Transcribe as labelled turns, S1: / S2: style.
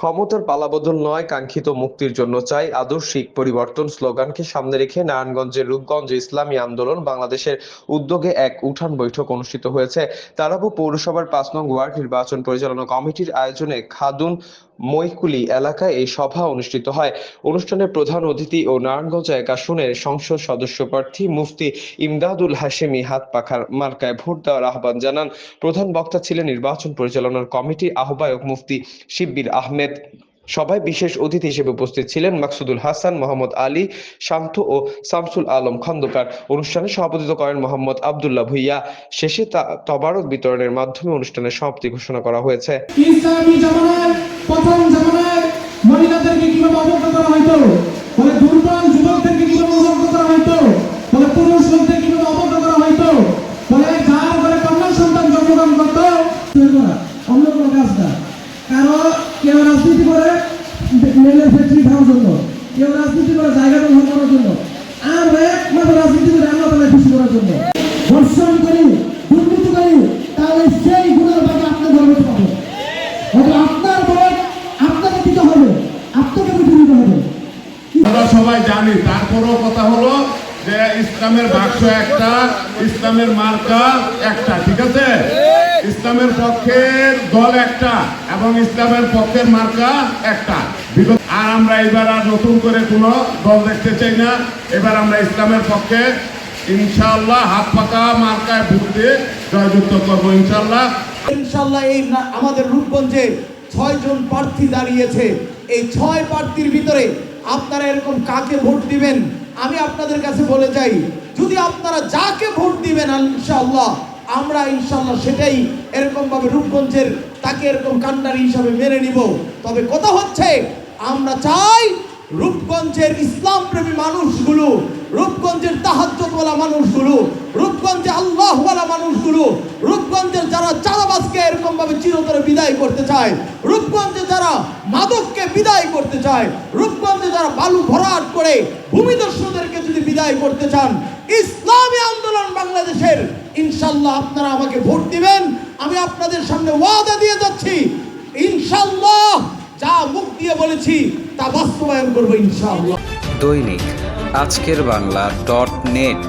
S1: ক্ষমতার পালাবদল নয়, কাঙ্ক্ষিত মুক্তির জন্য চাই আদর্শিক পরিবর্তন স্লোগানকে সামনে রেখে নারায়ণগঞ্জের রূপগঞ্জে ইসলামী আন্দোলন বাংলাদেশের উদ্যোগে এক উঠান বৈঠক অনুষ্ঠিত হয়েছে। তারাবো পৌরসভার ৫ নং ওয়ার্ড নির্বাচন পরিচালনা কমিটির আয়োজনে খাদুন মৈকুলি এলাকায় এই সভা অনুষ্ঠিত হয়। অনুষ্ঠানে প্রধান অতিথি ও নারায়ণগঞ্জ ১ আসনের সংসদ সদস্য প্রার্থী মুফতি ইমদাদুল হাশেমি হাত পাখার মার্কায় ভোট দেওয়ার আহ্বান জানান। প্রধান বক্তা ছিলেন নির্বাচন পরিচালনার কমিটির আহ্বায়ক মুফতি শিব্বির আহমেদ। সভায় বিশেষ অতিথি হিসেবে উপস্থিত ছিলেন মাকসুদুল হাসান, মোহাম্মদ আলী শান্ত ও শামসুল আলম খন্দকার। অনুষ্ঠানে সভাপতিত্ব করেন মোহাম্মদ আব্দুল্লাহ ভুইয়া। শেষে তবারক বিতরণের মাধ্যমে অনুষ্ঠানের সমাপ্তি ঘোষণা করা হয়েছে।
S2: ইসলামী জামানায় প্রথম জামানায় মহিলাদেরকে কিভাবে অবজ্ঞা করা হইতো, বলে দুর্বল যুবকদেরকে কিভাবে অবজ্ঞা করা হইতো, বলে পুরুষ লোকদের কিভাবে অবজ্ঞা করা হইতো, বলে যার ঘরে কন্যা সন্তান জন্মগ্রহণ করতো অন্য কোনো কাজ না। কারণ কেউ রাজনীতি করে মেলে ফ্যাক্টরি খাওয়ার জন্য, কেউ রাজনীতি করে জায়গা দখল করার জন্য, আর একমাত্র রাজনীতি করে আল্লাহ তাআলা খুশি করার জন্য। ধর্ষণ করি, দুর্নীতি করি, তাহলে সেই গুণের বাকি আপনার ধর্মে পাবে। আপনার ভোট আপনাকে দিতে হবে, আপনাকে দিতে হবে।
S3: আমরা সবাই জানি, তারপরও কথা হলো যে ইসলামের বাক্স একটা, ইসলামের মার্কা একটা, ঠিক আছে? ইসলামের পক্ষের দল একটা এবং ইসলামের পক্ষের মার্কা একটা। আর আমরা এবার আর নতুন করে কোনো দল দেখতে চাই না। এবার আমরা ইসলামের পক্ষে ইনশাআল্লাহ হাত পাকা মার্কায় ভোট দিয়ে জয়যুক্ত করবো ইনশাআল্লাহ।
S4: ইনশাআল্লাহ এই আমাদের রূপগঞ্জে ৬ জন প্রার্থী দাঁড়িয়েছে। এই ৬ প্রার্থীর ভিতরে আপনারা এরকম কাকে ভোট দিবেন আমি আপনাদের কাছে বলে যাই, যদি আপনারা যাকে ভোট দিবেন ইনশাআল্লাহ আমরা ইনশাআল্লাহ সেটাই এরকম ভাবে রূপগঞ্জের তাকে এরকম কান্ডারি হিসাবে মেনে নিব। তবে কথা হচ্ছে আমরা চাই রূপগঞ্জের ইসলাম প্রেমী মানুষগুলো, রূপগঞ্জের তাহাজ্জুদওয়ালা মানুষগুলো, রূপগঞ্জে আল্লাহওয়ালা মানুষগুলো, রূপগঞ্জের যারা চাঁদাবাজকে এরকম ভাবে চিরতরে বিদায় করতে চায়, রূপগঞ্জে যারা মাদককে বিদায় করতে চায়, রূপগঞ্জে যারা বালু ভরাট করে ভূমিদস্যুদেরকে যদি বিদায় করতে চান, ইসলামী আন্দোলন বাংলাদেশের ইনশাআল্লাহ আপনারা আমাকে ভোট দিবেন। আমি আপনাদের সামনে ওয়াদা দিয়ে যাচ্ছি, ইনশাআল্লাহ যা মুখ দিয়ে বলেছি তা বাস্তবায়ন করবো ইনশাআল্লাহ।
S5: দৈনিক আজকের বাংলা .net